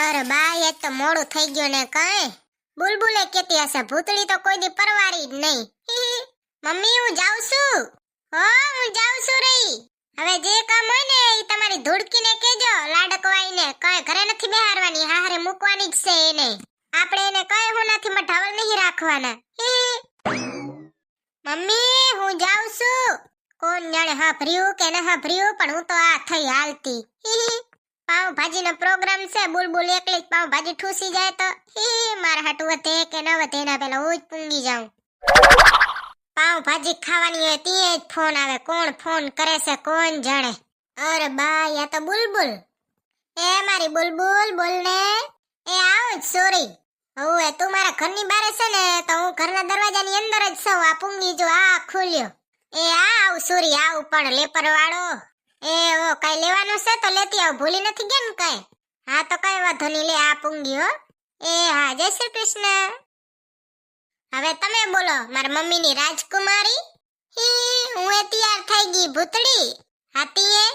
અરે બા એ તો મોડું થઈ ગયું ને કઈ બુલબુલે કેતી હશે ભૂતળી તો કોઈ દી પરવારી જ નહીં. મમ્મી હું જાઉં છું. હો હું જાઉં છું રહી. હવે જે કામ હોય ને એ તમારી ધુડકીને કેજો લાડકવાઈને કઈ ઘરે નથી બેહારવાની હારે મૂકવાની જ છે એને. આપણે એને કઈ હું નથી મઢાવલ નહીં રાખવાના. મમ્મી હું જાઉં છું. કોણ જાણે હા ભર્યું કે ન હા ભર્યું પણ હું તો આ થઈ હાલતી. પાવ ભાજીનો પ્રોગ્રામ છે બુલબુલ એકલી જ પાવ ભાજી ઠૂસી જાય તો મારા હાટુ વધે કે ન વધે એના પેલા હું જ પૂંગી જાઉં. પાવ ભાજી ખાવાની હોય ત્યાં જ ફોન આવે. કોણ ફોન કરે છે કોણ જાણે. અરે બા યા તો બુલબુલ. એ મારી બુલબુલ બોલ ને. એ આવો જ સોરી. હવે તું મારા ઘરની બારે છે ને તો હું ઘરના દરવાજાની અંદર જ છું. આ પૂંગી જો આ ખુલ્યો. એ આવ સોરી આવ પણ લેપર વાળો. એ ઓ કઈ લેવાનું છે તો લેતી આવ ભૂલી નથી ગયા ને કઈ. હા તો કઈ વાંધો નહીં લે આ પૂંગી હો. એ હા જય શ્રી કૃષ્ણ. હવે તમે બોલો મારા મમ્મીની રાજકુમારી. હું એ તૈયાર થઈ ગઈ ભૂતડી. હાથી એ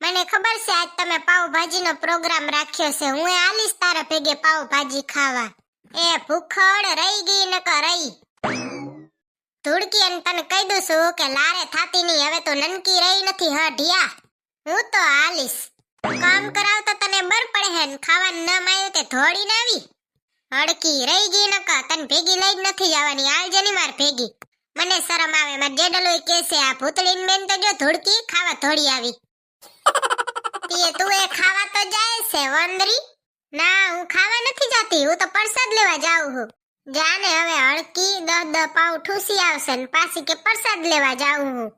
મને ખબર છે આજ તમે પાવ ભાજીનો પ્રોગ્રામ રાખ્યો છે. હું એ આલીશ તારા ભેગે પાવ ભાજી ખાવા. એ ભૂખડ રહી ગઈ નક રહી. ધુડકી અને તને કહી દઉં છું કે લારે થાતી નહીં. હવે તો નનકી રહી નથી હ ઢિયા. હું તો આલીશ. કામ કરાવ તો તને બર પડે હે ને ખાવાનું ન માયો તે ધોડીને આવી. હડકી રહી ગઈ નકા તને ભેગી લઈ જ નથી જવાની. આવજે ની માર ભેગી. મને શરમ આવે માર જેડલોય કેસે આ ભૂતળીન બેન તો જો ધુડકી ખાવા ધોડી આવી. તું એ ખાવા તો જાય છે વંદરી. ના હું ખાવા નથી જાતી. હું તો પ્રસાદ લેવા જાઉં છું. જાને હવે હડકી 10 પાવ ઠૂસી આવશે ને પાછી કે પ્રસાદ લેવા જાઉં હું.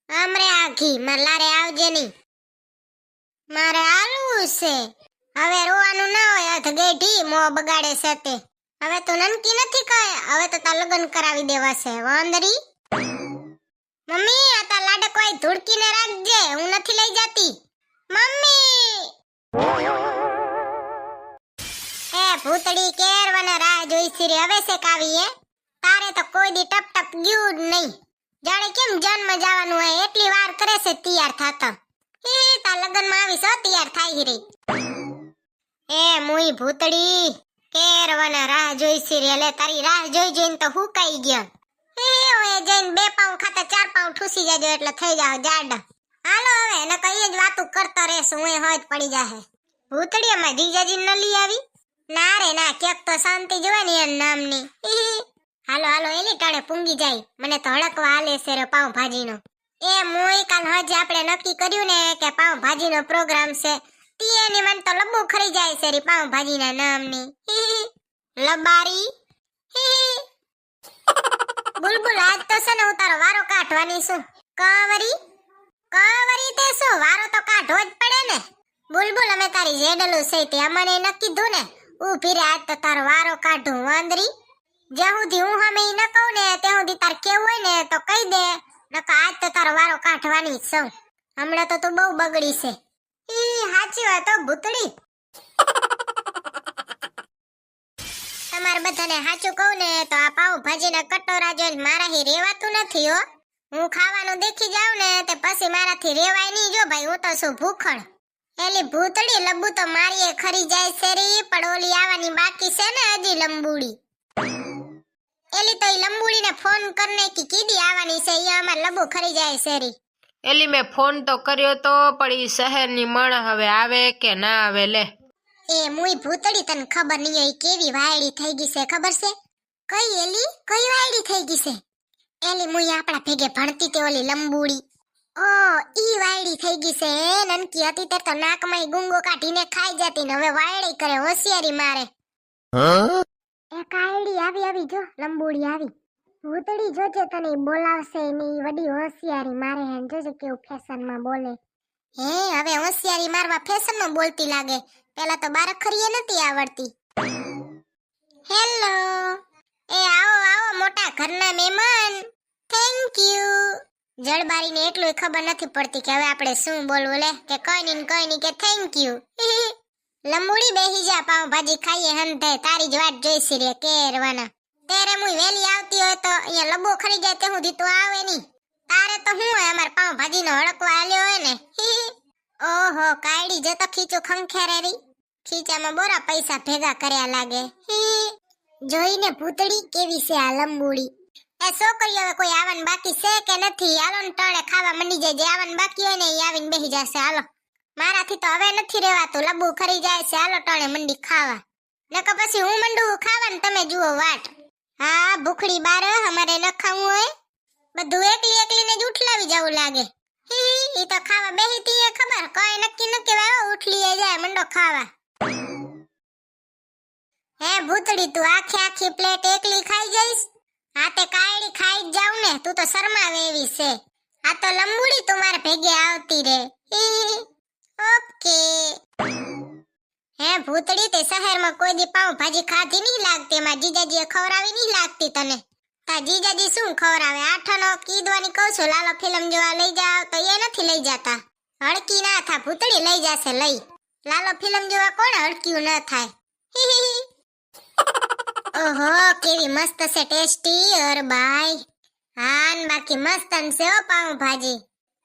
અમરે આઘી માર લારે આવજે ની. મારે આલવું છે. હવે રોવાનું ના હોય અધ ગેઢી મો બગાડે છે તે. હવે તો નનકી નથી કહે. હવે તો તા લગન કરાવી દેવા છે વંદરી. મમ્મી આ તા લાડક કોઈ ધુડકીને રાખજે. હું નથી લઈ જાતી. મમ્મી એ ભૂતડી કેરવાને રાહ જોઈ છે રે. હવે છે કાવી હે. તારે તો કોઈ દી ટપ ટપ ગયું જ નહીં. જાણે કેમ જન્મ જવાનું હોય એટલી વાર કરે છે તૈયાર થાતા. તા લગનમાં આવી છો તૈયાર થાય રે. એ મુઈ ભૂતડી કેરવાને રાહ જોઈ છે રે. લે તારી રાહ જોઈ જોઈને તો હુકાઈ ગયા. ઓય જઈને 2 પાઉં ખાતા 4 પાઉં ઠૂસી જાજો એટલે થઈ જાવ જાડા. હાલો હવે ન કઈ જ વાતું કરતા રહેશું. હું હોજ પડી જાહે. ભૂતડી અમાર જીજાજી ન લઈ આવી. ના રે ના ક્યાંક તો શાંતિ જોવે ને એન નામની. હાલો હાલો એલી ટાણે પૂંગી જાય. મને તો હળકવા આલે છે રે પાઉં ભાજીનો. એ મોય કાલ હજ આપણે નક્કી કર્યું ને કે પાઉં ભાજીનો પ્રોગ્રામ છે. તીએની મન તો લબુ ખરી જાય છે રે પાઉં ભાજીના નામની. લબારી બુલબુલ આજ તો છે ને હું તારો વારો કાઢવાની છું. કાવરી તે શું વારો તો કાઢવો જ પડે ને. બુલબુલ અમે તારી જેડલું છે તે અમને નક્કી કીધું ને. ઊભી રે આજ તો તારો વારો કાઢું વાંદરી. જ્યાં સુધી હું હમે ન કહું ને ત્યાં સુધી તાર કેવું હોય ને તો કહી દે. નકા આજ તો તારો વારો કાઢવાની જ છું. હમણાં તો તું બહુ બગડી છે. સાચી વાત હો ભૂતડી. તમારે બધાને સાચું કહું ને તો આ પાઉં ભાજીના કટોરા જોઈને મારાથી રેવાતું નથી હો. હું ખાવાનું દેખી જાઉં ને તે પછી મારાથી રેવાય નહીં. જો ભાઈ હું તો છું ભૂખડ. એલી ભૂતડી લંબુ તો મારીએ ખરી જાય છે રી. પણ ઓલી આવવાની બાકી છે ને હજી લંબુડી. એલી તો ઈ લંબુડીને ફોન કરને કી કીધી આવવાની છે. ઈ અમાર લંબુ ખરી જાય છે રી. એલી મેં ફોન તો કર્યો તો પણ ઈ શહેરની મણ હવે આવે કે ના આવે લે. એ મુઈ ભૂતડી તને ખબર નહીં હોય કેવી વાયડી થઈ ગઈ છે ખબર છે? કઈ એલી કઈ વાયડી થઈ ગઈ છે? એલી મુઈ આપણા ભેગે ભણતી તે ઓલી લંબુડી. ઓ ઈ વાયડી થઈ ગઈ છે. નનકી હતી તે તો નાકમાં ગુંગો કાઢીને ખાઈ જતી ને હવે વાયડી કરે હોશિયારી મારે. એ કાયડી આવી આવી જો લંબુડી આવી. ભૂતડી જોજે તને બોલાવશે ની વડી હોશિયારી મારે હે. જોજે કેવું ફેશનમાં બોલે. હે હવે હોશિયારી મારવા ફેશનમાં બોલતી લાગે. પેલા તો બારખરીએ નથી આવડતી. હેલો એ આવો આવો મોટા ઘરના મહેમાન. Thank you. જળબારીને એટલું ખબર નથી પડતી કે હવે આપણે શું બોલવું લે કે કઈ ની કે થેન્ક યુ. લંબુડી બેહી જા પાઉં ભાજી ખાઈએ હંધે. તારી જ વાટ જોઈસી રે કેરવાના. તેરે મુઈ વેલી આવતી હોય તો અહીંયા લબો ખરી જાય તે સુધી તો આવે ની. તારે તો હું હોય અમાર પાઉં ભાજીનો હડકવા આલ્યો હોય ને. ઓહો કાયડી જો તો ખીચું ખંખેરે રી. ખીચામાં બોરા પૈસા ભેગા કર્યા લાગે. હી. જોઈને ભૂતડી કેવી છે આ લંબુડી. એ છોકરીઓ હવે કોઈ આવવાનું બાકી છે કે નથી? હાલો ને ટળે ખાવા મંડી જાય. જે આવવાનું બાકી હોય ને એ આવીને બેસી જશે. હાલો, મારાથી તો હવે નથી રહેવાતું. લબુ ખરી જાય છે. હાલો ટળે મંડી ખાવા. નકર પછી હું મંડું ખાવા ને તમે જુઓ વાટ. હા, ભૂખડી બાર અમારે ન ખાવું હોય. બધું એકલી એકલીને જ ઉઠલાવી જવું લાગે. હી, ઈ તો ખાવા બેહીતી એ ખબર. કોઈ નક્કી ન કહેવાય. ઉઠલીએ જાય મંડો ખાવા. હે ભૂતડી, તું આખી પ્લેટ એકલી ખાઈ જઈશ? હા તે કાયડી ખાઈ જ જાવ ને. તું તો શરમાવે એવી છે. આ તો લંબુડી તું મારે ભેગે આવતી રે. હી. ઓકે. હે ભૂતડી, તે શહેરમાં કોઈ દી પાઉં ભાજી ખાધી નહીં લાગતી. એમાં જીજાજીએ ખવડાવી નહીં લાગતી તને. તા જીજાજી શું ખવડાવે? આઠાનો કીધવાની કહું છું. લાલો ફિલ્મ જોવા લઈ જાવ તો એ નથી લઈ જાતા. હડકી ના થા ભૂતડી, લઈ જાશે લઈ. લાલો ફિલ્મ જોવા કોણ હડક્યું ન થાય. હી. ઓહો, કેવી મસ્ત છે, ટેસ્ટી. Uh by. હા ને બાકી મસ્ત છે હો પાઉં ભાજી.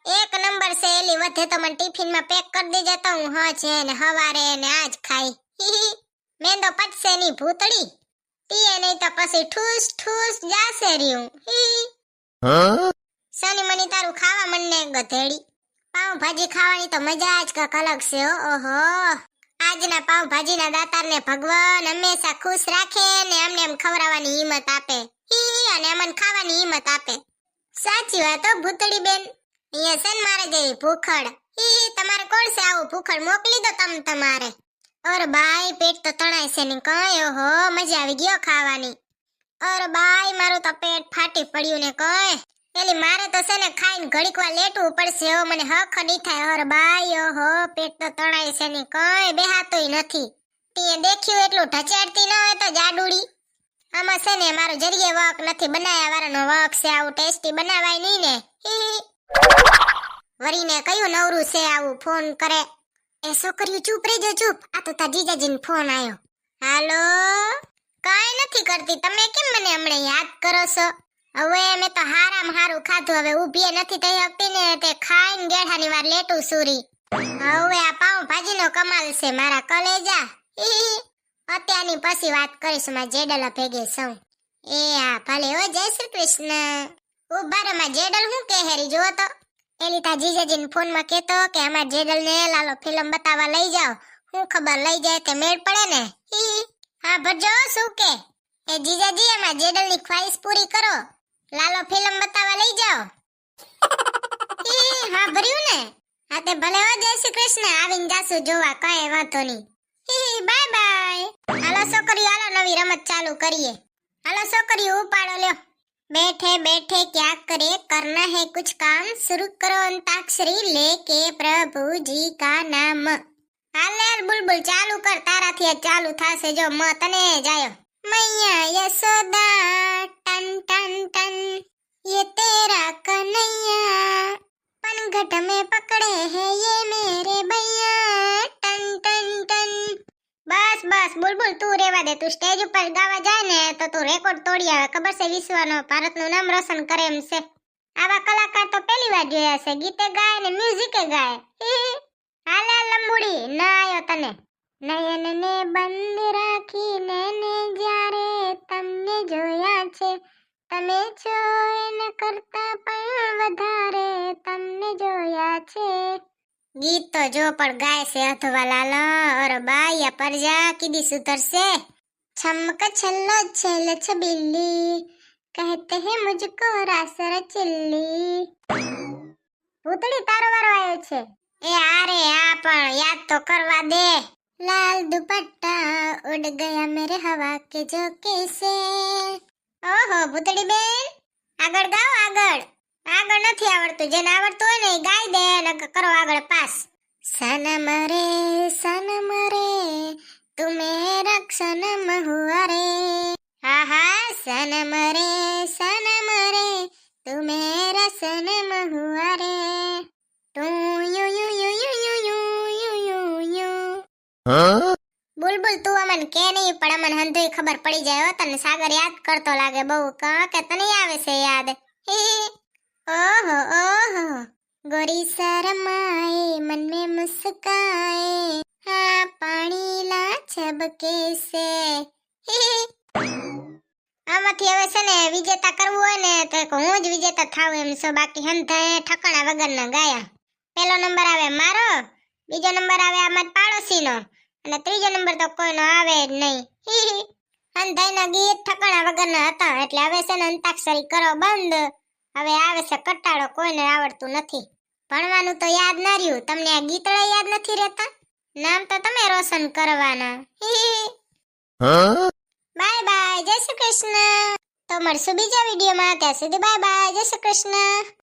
એક નંબર છે. એલી વધે તો મને ટિફિનમાં પેક કરી દેજે તો હું છે ને હવારે ને આજ ખાઈ. મેંદો પચશે ની ભૂતડી. પીએ નહીં તો પછી ઠૂસ ઠૂસ જાશે રહ્યું. સની મની તારું ખાવા મનને ગધેડી. પાઉં ભાજી ખાવાની તો મજા જ કાક અલગ છે. ઓહો, આજના પાઉં ભાજીના દાતારને ભગવાન હંમેશા ખુશ રાખે ને અમને એમ ખવડાવવાની હિંમત આપે. અને અમને ખાવાની હિંમત આપે. સાચી વાત હો ભૂતડી બેન. અહીંયા છે ને મારે જેવી ભૂખડ. તમારે કોણ છે આવું ભૂખડ? મોકલી દો તમે તમારે. અરે બાય, પેટ તો તણાય છે ને કઈ. ઓહો, મજા આવી ગયો ખાવાની. અરે બાય, મારું તો પેટ ફાટી પડ્યું ને કઈ. એલી મારે તો છે ને ખાઈને ઘડીક વાર લેટવું પડશે. હો મને હખ નહીં થાય. અરે બાય, ઓહો, પેટ તો તણાય છે ને કઈ. બેહાતોય નથી. તે દેખ્યું એટલું ઢચેડતી ન હોય તો જાડુડી. આમાં છે ને મારો જરીએ વક નથી. બનાયા વાળાનો વક છે. આવું ટેસ્ટી બનાવાય નહીં ને. વરીને કયું નવરું છે આવું ફોન કરે. એ છોકરીઓ ચૂપ રહેજો, ચૂપ. આ તો તાર જીજાજીનો ફોન આવ્યો. હાલો, કાઈ નથી કરતી. તમે કેમ મને હમણાં યાદ કરો છો? હવે મેં તો હારામાં હારું ખાધું. હવે ઊભી નથી થઈ શકતી ને તે ખાઈને ગેઠાની વાર લેટું સુરી. હવે આ પાઉં ભાજીનો કમાલ છે મારા કલેજા. અત્યારની પછી વાત કરીશ. માં જેડલ ભેગે સૌ. એ હા ભલે. ઓ જય શ્રી કૃષ્ણ. ઉભા રે, માં જેડલ હું કહે હેરી જો તો. એલી તા જીજાજીને ફોનમાં કહેતો કે અમાર જેડલને લાલો ફિલ્મ બતાવવા લઈ જાઓ. હું ખબર લઈ જાય તે મેળ પડે ને. હા ભરજો શું કે? એ જીજાજી, અમાર જેડલની ખ્વાહિશ પૂરી કરો. લાલો ફિલ્મ બતાવવા લઈ જાઓ. હા ભર્યું ને. હા તે ભલે. હો જય શ્રી કૃષ્ણ. આવીને જાસુ જોવા. કઈ વાંધો નહીં. Bye bye. હાલો છોકરીઓ, હાલો નવી રમત ચાલુ કરીએ. હાલો છોકરીઓ, ઉપાડો લ્યો. बैठे बैठे क्या करे, करना है कुछ काम, शुरू करो अंताक्षरी लेके प्रभु जी का नाम. हाल बुलबुल चालू कर. ताराથી ચાલુ થાશે. જો મ તને જાયો. मैया यशोदा टन टन टन, ये तेरा कन्हैया, पनघट में पकड़े हैं ये मेरे भैया, टन टन टन. બસ બસ બુલબુલ, તું રેવા દે. તું સ્ટેજ ઉપર ગાવા જાય ને તો તું રેકોર્ડ તોડી આવે. ખબર છે વિશ્વનો, ભારતનું નામ રોશન કરે એમ છે. આવા કલાકાર તો પહેલી વાર જોયા છે. ગીતે ગાય ને મ્યુઝિકે ગાય. હાલે લંબુડી, ના આયો તને. નયન ને બંધ રાખીને ને જ્યારે તમને જોયા છે, તમે છો એના કરતા પણ વધારે તમને જોયા છે. ગીત તો જો પણ ગાય છે અધવા લાલા. અરે બાયા પરજા કીધી સુધરશે. છમક છલ્લો છેલ છબીલી, કહેતે હે મુझको રાસર ચિલ્લી. ભૂતડી તારો વારો આવ્યો છે. એ આરે આ પણ યાદ તો કરવા દે. લાલ દુપટ્ટા ઉડ ગયા મેરે હવા કે ઝોકે સે. ઓહો ભૂતડી બેન, આગળ ગાઓ. આગળ આગળ નથી આવડતું. જેને આવડતું હોય ને એ ગાઈ દે ને કરો આગળ પાસ. સનમ રે તું મેરા સનમ હુઆ રે. હા હા, સનમ રે તું મેરા સનમ હુઆ રે. તું યુ યુ યુ યુ યુ યુ યુ યુ. બુલબુલ તું અમન કે નહીં પણ અમન હંધુય ખબર પડી જાય. હો તને સાગર યાદ કરતો લાગે બહુ. કે તને આવે છે યાદ. ओहो ओहो, गोरी शरमाए मन में मुस्काए, हाँ पानी ला જબ કેસે આમાંથી હવે છે ને વિજેતા કરવું હોય ને તો એક હું જ વિજેતા થાવ એમ છો. બાકી હંધાએ ઠકાણા વગરના ગાયા. પહેલો નંબર આવે મારો, બીજો નંબર આવે આમાં પાડોશીનો અને ત્રીજો નંબર તો કોઈનો આવે જ નહીં. હંધાઈના ગીત ઠકાણા વગરના હતા એટલે હવે છે ને અંતાક્ષરી કરો બંધ. હવે આવે છે કટાળો, કોઈને આવડતું નથી. ભણવાનું તો યાદ ના રહ્યું, તમને આ ગીતડા યાદ નથી રહેતા? નામ તો તમે રોશન કરવાના. બાય બાય, જય શ્રી કૃષ્ણ. તો મળશું બીજા વિડીયોમાં, ત્યાં સુધી બાય બાય, જય શ્રી કૃષ્ણ.